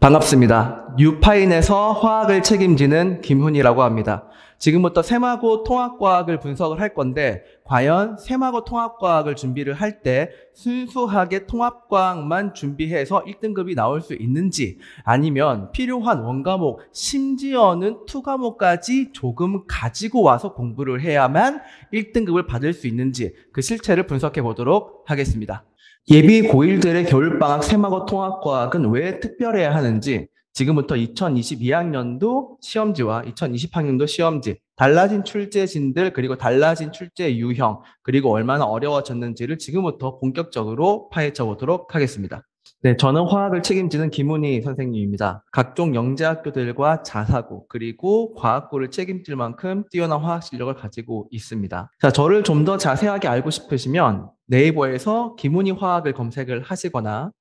반갑습니다. 뉴파인에서 화학을 책임지는 김훈이라고 합니다. 지금부터 셈하고 통합과학을 분석을 할 건데 과연 셈하고 통합과학을 준비를 할 때 순수하게 통합과학만 준비해서 1등급이 나올 수 있는지 아니면 필요한 원과목 심지어는 2과목까지 조금 가지고 와서 공부를 해야만 1등급을 받을 수 있는지 그 실체를 분석해 보도록 하겠습니다. 예비 고1들의 겨울방학 셈하고 통합과학은 왜 특별해야 하는지 지금부터 2022학년도 시험지와 2020학년도 시험지, 달라진 출제진들 그리고 달라진 출제 유형 그리고 얼마나 어려워졌는지를 지금부터 본격적으로 파헤쳐 보도록 하겠습니다. 네, 저는 화학을 책임지는 김훈희 선생님입니다. 각종 영재학교들과 자사고 그리고 과학고를 책임질 만큼 뛰어난 화학 실력을 가지고 있습니다. 자, 저를 좀 더 자세하게 알고 싶으시면 네이버에서 김훈희 화학을 검색을 하시거나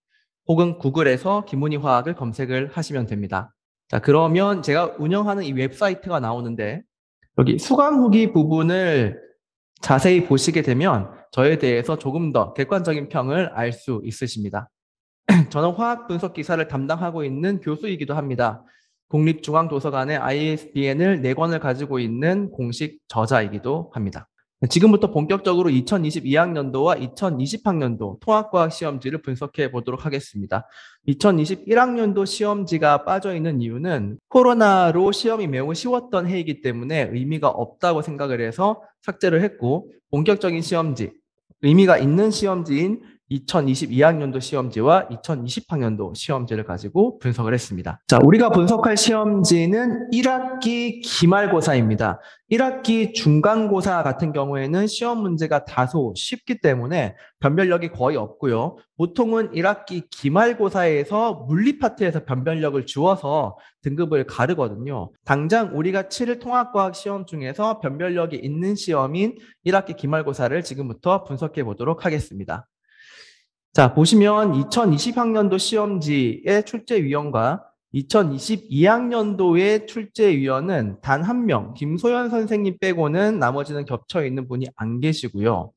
혹은 구글에서 김훈희 화학을 검색을 하시면 됩니다. 자, 그러면 제가 운영하는 이 웹사이트가 나오는데 여기 수강 후기 부분을 자세히 보시게 되면 저에 대해서 조금 더 객관적인 평을 알 수 있으십니다. 저는 화학 분석 기사를 담당하고 있는 교수이기도 합니다. 국립중앙도서관의 ISBN을 4권을 가지고 있는 공식 저자이기도 합니다. 지금부터 본격적으로 2022학년도와 2020학년도 통합과학 시험지를 분석해 보도록 하겠습니다. 2021학년도 시험지가 빠져 있는 이유는 코로나로 시험이 매우 쉬웠던 해이기 때문에 의미가 없다고 생각을 해서 삭제를 했고 본격적인 시험지, 의미가 있는 시험지인 2022학년도 시험지와 2020학년도 시험지를 가지고 분석을 했습니다. 자, 우리가 분석할 시험지는 1학기 기말고사입니다. 1학기 중간고사 같은 경우에는 시험 문제가 다소 쉽기 때문에 변별력이 거의 없고요. 보통은 1학기 기말고사에서 물리 파트에서 변별력을 주어서 등급을 가르거든요. 당장 우리가 치를 통합과학 시험 중에서 변별력이 있는 시험인 1학기 기말고사를 지금부터 분석해 보도록 하겠습니다. 자, 보시면 2020학년도 시험지의 출제위원과 2022학년도의 출제위원은 단 한 명, 김소연 선생님 빼고는 나머지는 겹쳐 있는 분이 안 계시고요.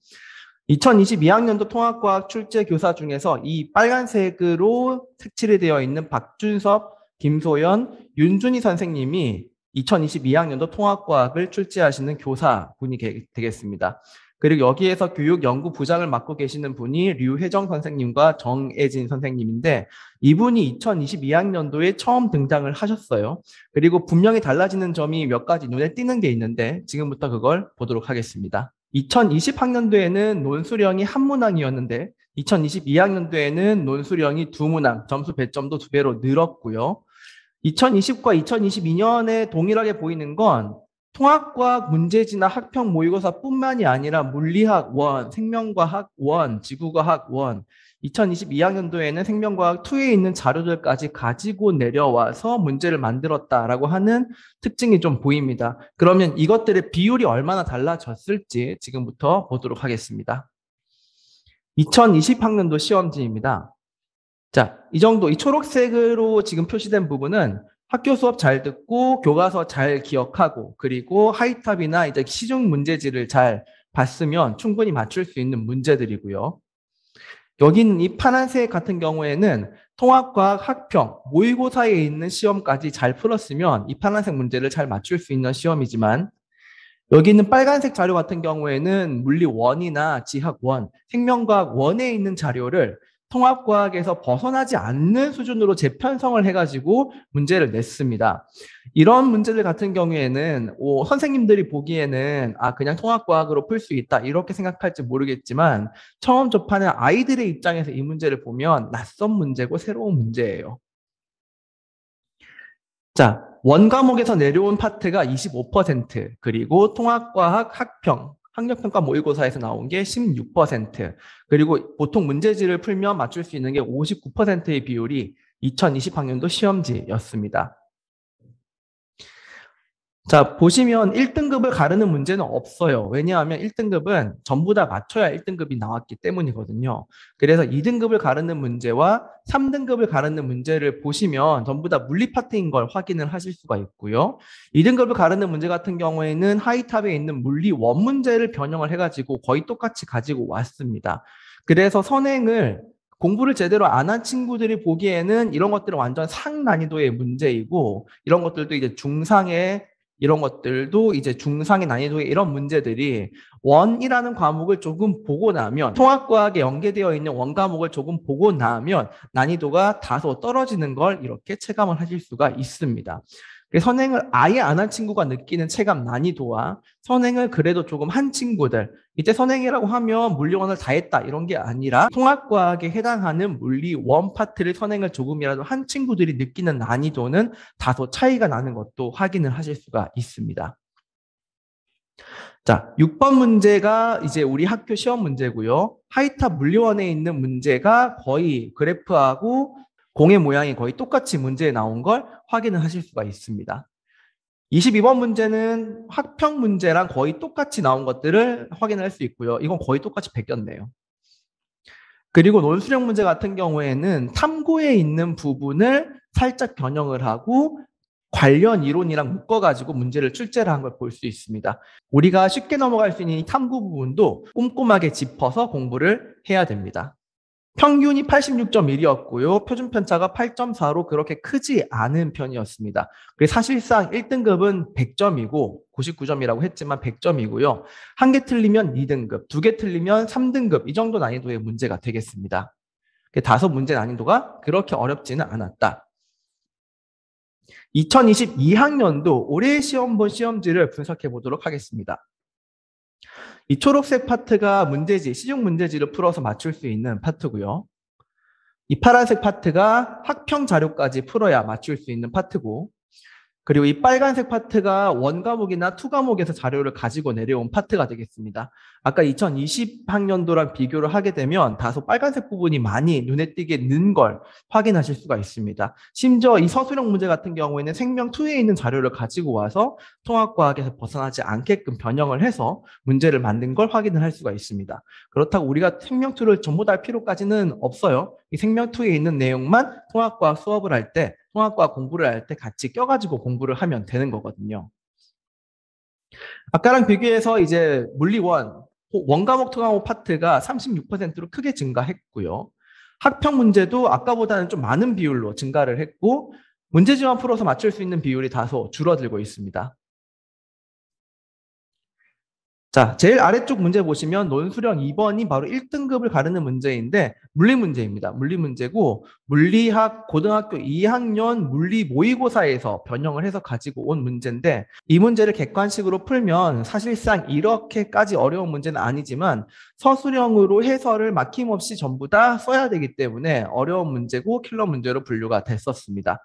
2022학년도 통합과학 출제교사 중에서 이 빨간색으로 색칠이 되어 있는 박준섭, 김소연, 윤준희 선생님이 2022학년도 통합과학을 출제하시는 교사분이 되겠습니다. 그리고 여기에서 교육연구부장을 맡고 계시는 분이 류혜정 선생님과 정애진 선생님인데 이분이 2022학년도에 처음 등장을 하셨어요. 그리고 분명히 달라지는 점이 몇 가지 눈에 띄는 게 있는데 지금부터 그걸 보도록 하겠습니다. 2020학년도에는 논술형이 한 문항이었는데 2022학년도에는 논술형이 2문항, 점수 배점도 2배로 늘었고요. 2020과 2022년에 동일하게 보이는 건 통합과학 문제지나 학평 모의고사뿐만이 아니라 물리학 1, 생명과학 1, 지구과학 1, 2022학년도에는 생명과학 2에 있는 자료들까지 가지고 내려와서 문제를 만들었다라고 하는 특징이 좀 보입니다. 그러면 이것들의 비율이 얼마나 달라졌을지 지금부터 보도록 하겠습니다. 2020학년도 시험지입니다. 자, 이 정도, 이 초록색으로 지금 표시된 부분은 학교 수업 잘 듣고 교과서 잘 기억하고 그리고 하이탑이나 이제 시중 문제지를 잘 봤으면 충분히 맞출 수 있는 문제들이고요. 여기 있는 이 파란색 같은 경우에는 통합과학 학평, 모의고사에 있는 시험까지 잘 풀었으면 이 파란색 문제를 잘 맞출 수 있는 시험이지만 여기 있는 빨간색 자료 같은 경우에는 물리 1이나 지학 1, 생명과학 1에 있는 자료를 통합과학에서 벗어나지 않는 수준으로 재편성을 해가지고 문제를 냈습니다. 이런 문제들 같은 경우에는 선생님들이 보기에는 그냥 통합과학으로 풀 수 있다 이렇게 생각할지 모르겠지만 처음 접하는 아이들의 입장에서 이 문제를 보면 낯선 문제고 새로운 문제예요. 자, 원과목에서 내려온 파트가 25%, 그리고 통합과학 학평, 학력평가 모의고사에서 나온 게 16%, 그리고 보통 문제지를 풀면 맞출 수 있는 게 59%의 비율이 2020학년도 시험지였습니다. 자, 보시면 1등급을 가르는 문제는 없어요. 왜냐하면 1등급은 전부 다 맞춰야 1등급이 나왔기 때문이거든요. 그래서 2등급을 가르는 문제와 3등급을 가르는 문제를 보시면 전부 다 물리 파트인 걸 확인을 하실 수가 있고요. 2등급을 가르는 문제 같은 경우에는 하이탑에 있는 물리 원 문제를 변형을 해가지고 거의 똑같이 가지고 왔습니다. 그래서 선행을 공부를 제대로 안 한 친구들이 보기에는 이런 것들은 완전 상난이도의 문제이고, 이런 것들도 이제 이런 것들도 이제 중상의 난이도의 이런 문제들이 원이라는 과목을 조금 보고 나면, 통합과학에 연계되어 있는 원 과목을 조금 보고 나면 난이도가 다소 떨어지는 걸 이렇게 체감을 하실 수가 있습니다. 선행을 아예 안 한 친구가 느끼는 체감 난이도와 선행을 그래도 조금 한 친구들, 이때 선행이라고 하면 물리원을 다 했다 이런 게 아니라 통합과학에 해당하는 물리 원 파트를 선행을 조금이라도 한 친구들이 느끼는 난이도는 다소 차이가 나는 것도 확인을 하실 수가 있습니다. 자, 6번 문제가 이제 우리 학교 시험 문제고요. 하이탑 물리원에 있는 문제가 거의 그래프하고 공의 모양이 거의 똑같이 문제에 나온 걸 확인을 하실 수가 있습니다. 22번 문제는 학평 문제랑 거의 똑같이 나온 것들을 확인할 수 있고요. 이건 거의 똑같이 베꼈네요. 그리고 논술형 문제 같은 경우에는 탐구에 있는 부분을 살짝 변형을 하고 관련 이론이랑 묶어가지고 문제를 출제를 한 걸 볼 수 있습니다. 우리가 쉽게 넘어갈 수 있는 이 탐구 부분도 꼼꼼하게 짚어서 공부를 해야 됩니다. 평균이 86.1이었고요. 표준 편차가 8.4로 그렇게 크지 않은 편이었습니다. 그래서 사실상 1등급은 100점이고 99점이라고 했지만 100점이고요. 한 개 틀리면 2등급, 두 개 틀리면 3등급 이 정도 난이도의 문제가 되겠습니다. 다소 문제 난이도가 그렇게 어렵지는 않았다. 2022학년도 올해 시험 본 시험지를 분석해 보도록 하겠습니다. 이 초록색 파트가 문제지, 시중 문제지를 풀어서 맞출 수 있는 파트고요. 이 파란색 파트가 학평 자료까지 풀어야 맞출 수 있는 파트고, 그리고 이 빨간색 파트가 원 과목이나 투 과목에서 자료를 가지고 내려온 파트가 되겠습니다. 아까 2020학년도랑 비교를 하게 되면 다소 빨간색 부분이 많이 눈에 띄게 는 걸 확인하실 수가 있습니다. 심지어 이 서술형 문제 같은 경우에는 생명2에 있는 자료를 가지고 와서 통합과학에서 벗어나지 않게끔 변형을 해서 문제를 만든 걸 확인을 할 수가 있습니다. 그렇다고 우리가 생명2를 전부 다 할 필요까지는 없어요. 이 생명2에 있는 내용만 통합과학 수업을 할 때, 통합과학 공부를 할 때 같이 껴가지고 공부를 하면 되는 거거든요. 아까랑 비교해서 이제 물리원, 원과목, 투과목 파트가 36%로 크게 증가했고요. 학평 문제도 아까보다는 좀 많은 비율로 증가를 했고, 문제지만 풀어서 맞출 수 있는 비율이 다소 줄어들고 있습니다. 자, 제일 아래쪽 문제 보시면 논술형 2번이 바로 1등급을 가르는 문제인데 물리 문제입니다. 물리 문제고 물리학 고등학교 2학년 물리 모의고사에서 변형을 해서 가지고 온 문제인데 이 문제를 객관식으로 풀면 사실상 이렇게까지 어려운 문제는 아니지만 서술형으로 해설을 막힘없이 전부 다 써야 되기 때문에 어려운 문제고 킬러 문제로 분류가 됐었습니다.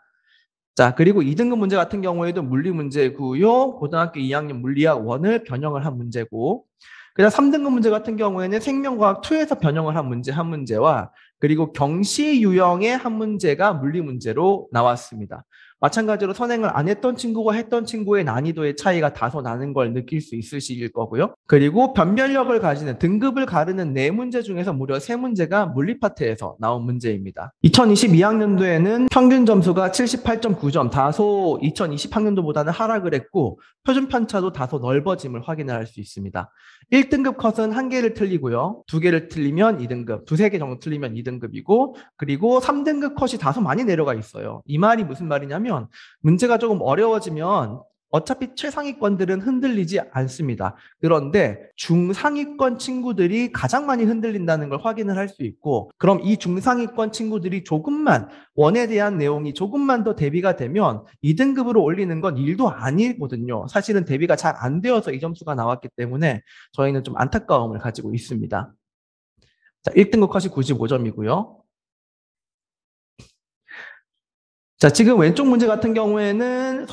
자, 그리고 2등급 문제 같은 경우에도 물리 문제고요. 고등학교 2학년 물리학 1을 변형을 한 문제고, 그다음 3등급 문제 같은 경우에는 생명과학 2에서 변형을 한 문제 한 문제와 그리고 경시 유형의 한 문제가 물리 문제로 나왔습니다. 마찬가지로 선행을 안 했던 친구가 했던 친구의 난이도의 차이가 다소 나는 걸 느낄 수 있으실 거고요. 그리고 변별력을 가지는 등급을 가르는 4문제 중에서 무려 3문제가 물리 파트에서 나온 문제입니다. 2022학년도에는 평균 점수가 78.9점, 다소 2020학년도보다는 하락을 했고 표준 편차도 다소 넓어짐을 확인을 할 수 있습니다. 1등급 컷은 1개를 틀리고요. 2개를 틀리면 2등급, 2-3개 정도 틀리면 2등급이고 그리고 3등급 컷이 다소 많이 내려가 있어요. 이 말이 무슨 말이냐면 문제가 조금 어려워지면 어차피 최상위권들은 흔들리지 않습니다. 그런데 중상위권 친구들이 가장 많이 흔들린다는 걸 확인을 할 수 있고 그럼 이 중상위권 친구들이 조금만 원에 대한 내용이 조금만 더 대비가 되면 2등급으로 올리는 건 일도 아니거든요. 사실은 대비가 잘 안 되어서 이 점수가 나왔기 때문에 저희는 좀 안타까움을 가지고 있습니다. 자, 1등급 컷이 95점이고요. 자, 지금 왼쪽 문제 같은 경우에는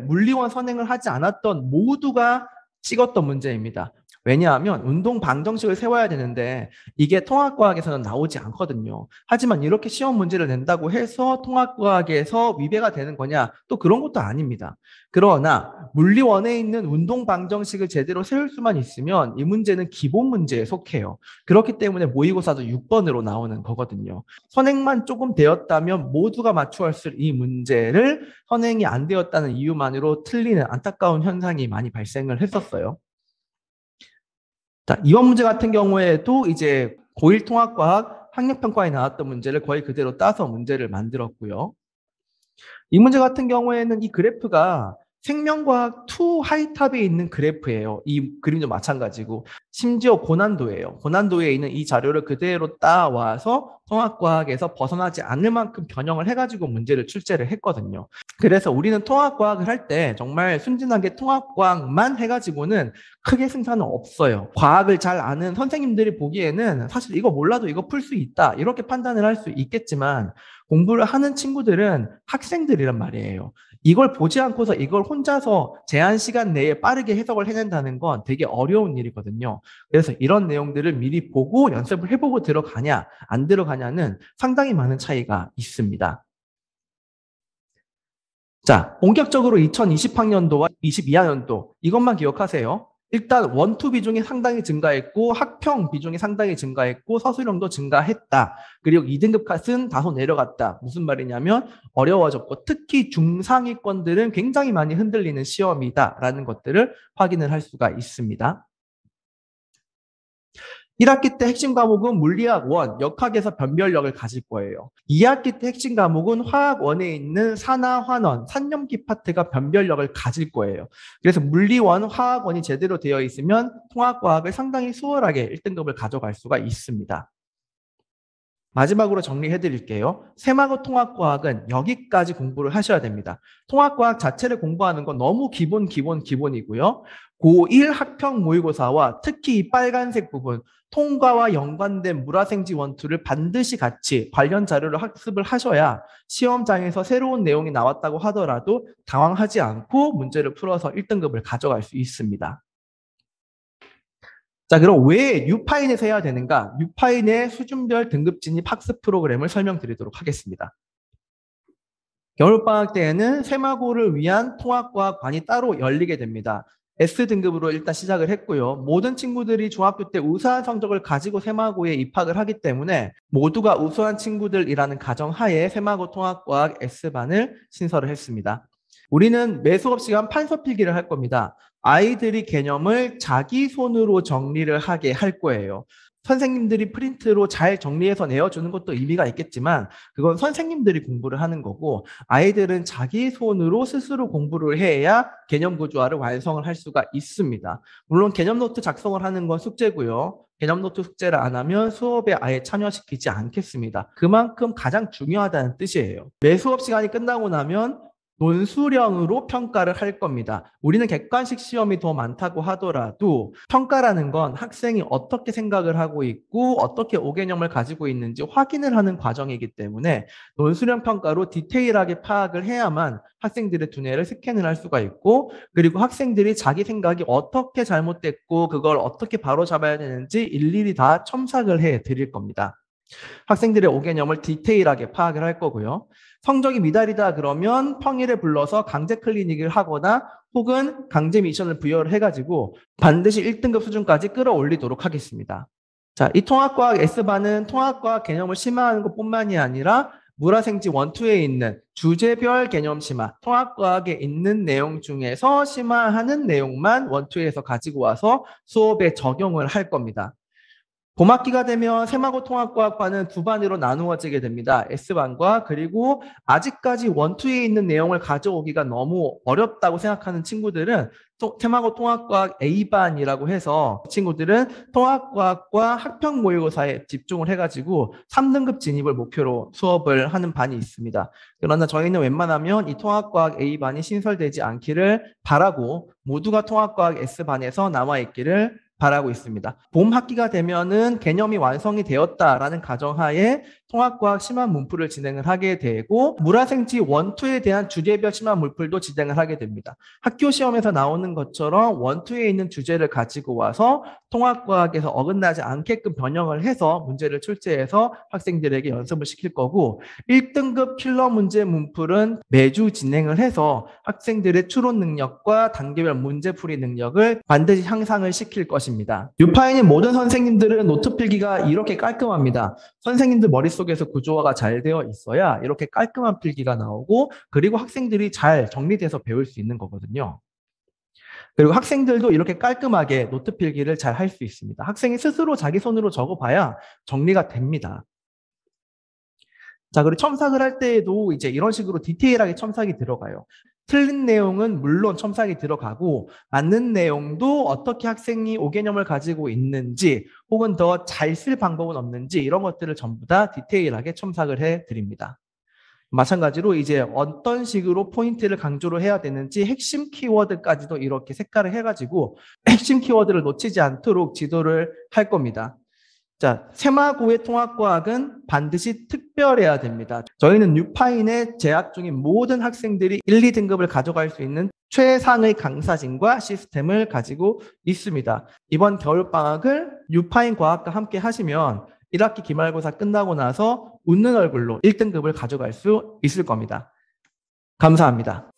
물리원 선행을 하지 않았던 모두가 찍었던 문제입니다. 왜냐하면 운동 방정식을 세워야 되는데 이게 통합과학에서는 나오지 않거든요. 하지만 이렇게 시험 문제를 낸다고 해서 통합과학에서 위배가 되는 거냐? 또 그런 것도 아닙니다. 그러나 물리원에 있는 운동 방정식을 제대로 세울 수만 있으면 이 문제는 기본 문제에 속해요. 그렇기 때문에 모의고사도 6번으로 나오는 거거든요. 선행만 조금 되었다면 모두가 맞추었을 이 문제를 선행이 안 되었다는 이유만으로 틀리는 안타까운 현상이 많이 발생을 했었어요. 자, 이번 문제 같은 경우에도 이제 고1 통합과학 학력평가에 나왔던 문제를 거의 그대로 따서 문제를 만들었고요. 이 문제 같은 경우에는 이 그래프가 생명과학 2 하이탑에 있는 그래프예요. 이 그림도 마찬가지고 심지어 고난도예요. 고난도에 있는 이 자료를 그대로 따와서 통합과학에서 벗어나지 않을 만큼 변형을 해가지고 문제를 출제를 했거든요. 그래서 우리는 통합과학을 할 때 정말 순진하게 통합과학만 해가지고는 크게 승산은 없어요. 과학을 잘 아는 선생님들이 보기에는 사실 이거 몰라도 이거 풀 수 있다 이렇게 판단을 할 수 있겠지만 공부를 하는 친구들은 학생들이란 말이에요. 이걸 보지 않고서 이걸 혼자서 제한 시간 내에 빠르게 해석을 해낸다는 건 되게 어려운 일이거든요. 그래서 이런 내용들을 미리 보고 연습을 해보고 들어가냐, 안 들어가냐는 상당히 많은 차이가 있습니다. 자, 본격적으로 2020학년도와 22학년도 이것만 기억하세요. 일단 원투 비중이 상당히 증가했고 학평 비중이 상당히 증가했고 서술형도 증가했다. 그리고 2등급 컷은 다소 내려갔다. 무슨 말이냐면 어려워졌고 특히 중상위권들은 굉장히 많이 흔들리는 시험이다라는 것들을 확인을 할 수가 있습니다. 1학기 때 핵심 과목은 물리학 1, 역학에서 변별력을 가질 거예요. 2학기 때 핵심 과목은 화학 1에 있는 산화, 환원, 산염기 파트가 변별력을 가질 거예요. 그래서 물리 1, 화학 1이 제대로 되어 있으면 통합과학을 상당히 수월하게 1등급을 가져갈 수가 있습니다. 마지막으로 정리해 드릴게요. 세마고 통합과학은 여기까지 공부를 하셔야 됩니다. 통합과학 자체를 공부하는 건 너무 기본이고요. 고1 학평 모의고사와 특히 이 빨간색 부분 통과와 연관된 물화생지 원투를 반드시 같이 관련 자료를 학습을 하셔야 시험장에서 새로운 내용이 나왔다고 하더라도 당황하지 않고 문제를 풀어서 1등급을 가져갈 수 있습니다. 자, 그럼 왜 뉴파인에서 해야 되는가? 뉴파인의 수준별 등급 진입 학습 프로그램을 설명드리도록 하겠습니다. 겨울방학 때에는 세마고를 위한 통합과학반이 따로 열리게 됩니다. S등급으로 일단 시작을 했고요. 모든 친구들이 중학교 때 우수한 성적을 가지고 세마고에 입학을 하기 때문에 모두가 우수한 친구들이라는 가정하에 세마고 통합과학 S반을 신설을 했습니다. 우리는 매 수업 시간 판서 필기를 할 겁니다. 아이들이 개념을 자기 손으로 정리를 하게 할 거예요. 선생님들이 프린트로 잘 정리해서 내어주는 것도 의미가 있겠지만 그건 선생님들이 공부를 하는 거고 아이들은 자기 손으로 스스로 공부를 해야 개념 구조화를 완성을 할 수가 있습니다. 물론 개념 노트 작성을 하는 건 숙제고요. 개념 노트 숙제를 안 하면 수업에 아예 참여시키지 않겠습니다. 그만큼 가장 중요하다는 뜻이에요. 매 수업 시간이 끝나고 나면 논술형으로 평가를 할 겁니다. 우리는 객관식 시험이 더 많다고 하더라도 평가라는 건 학생이 어떻게 생각을 하고 있고 어떻게 오개념을 가지고 있는지 확인을 하는 과정이기 때문에 논술형 평가로 디테일하게 파악을 해야만 학생들의 두뇌를 스캔을 할 수가 있고 그리고 학생들이 자기 생각이 어떻게 잘못됐고 그걸 어떻게 바로잡아야 되는지 일일이 다 첨삭을 해 드릴 겁니다. 학생들의 오개념을 디테일하게 파악을 할 거고요. 성적이 미달이다 그러면 평일에 불러서 강제 클리닉을 하거나 혹은 강제 미션을 부여를 해가지고 반드시 1등급 수준까지 끌어올리도록 하겠습니다. 자, 이 통합과학 S반은 통합과학 개념을 심화하는 것뿐만이 아니라 물화생지 1, 2에 있는 주제별 개념 심화, 통합과학에 있는 내용 중에서 심화하는 내용만 1, 2에서 가지고 와서 수업에 적용을 할 겁니다. 봄학기가 되면 세마고 통합과학반은 두 반으로 나누어지게 됩니다. S반과 그리고 아직까지 원투에 있는 내용을 가져오기가 너무 어렵다고 생각하는 친구들은 세마고 통합과학 A반이라고 해서 친구들은 통합과학과 학평 모의고사에 집중을 해가지고 3등급 진입을 목표로 수업을 하는 반이 있습니다. 그러나 저희는 웬만하면 이 통합과학 A반이 신설되지 않기를 바라고 모두가 통합과학 S반에서 남아있기를 바라고 있습니다. 봄 학기가 되면은 개념이 완성이 되었다라는 가정하에 통합과학 심화 문풀을 진행을 하게 되고 물화생지 1, 2에 대한 주제별 심화 문풀도 진행을 하게 됩니다. 학교 시험에서 나오는 것처럼 1, 2에 있는 주제를 가지고 와서 통합과학에서 어긋나지 않게끔 변형을 해서 문제를 출제해서 학생들에게 연습을 시킬 거고 1등급 킬러 문제 문풀은 매주 진행을 해서 학생들의 추론 능력과 단계별 문제풀이 능력을 반드시 향상을 시킬 것입니다. 유파인의 모든 선생님들은 노트 필기가 이렇게 깔끔합니다. 선생님들 머릿속에서 구조화가 잘 되어 있어야 이렇게 깔끔한 필기가 나오고 그리고 학생들이 잘 정리돼서 배울 수 있는 거거든요. 그리고 학생들도 이렇게 깔끔하게 노트 필기를 잘 할 수 있습니다. 학생이 스스로 자기 손으로 적어봐야 정리가 됩니다. 자, 그리고 첨삭을 할 때에도 이제 이런 식으로 디테일하게 첨삭이 들어가요. 틀린 내용은 물론 첨삭이 들어가고 맞는 내용도 어떻게 학생이 5개념을 가지고 있는지 혹은 더 잘 쓸 방법은 없는지 이런 것들을 전부 다 디테일하게 첨삭을 해 드립니다. 마찬가지로 이제 어떤 식으로 포인트를 강조를 해야 되는지 핵심 키워드까지도 이렇게 색깔을 해가지고 핵심 키워드를 놓치지 않도록 지도를 할 겁니다. 자, 세마고의 통합과학은 반드시 특별해야 됩니다. 저희는 뉴파인에 재학 중인 모든 학생들이 1, 2등급을 가져갈 수 있는 최상의 강사진과 시스템을 가지고 있습니다. 이번 겨울방학을 뉴파인 과학과 함께 하시면 1학기 기말고사 끝나고 나서 웃는 얼굴로 1등급을 가져갈 수 있을 겁니다. 감사합니다.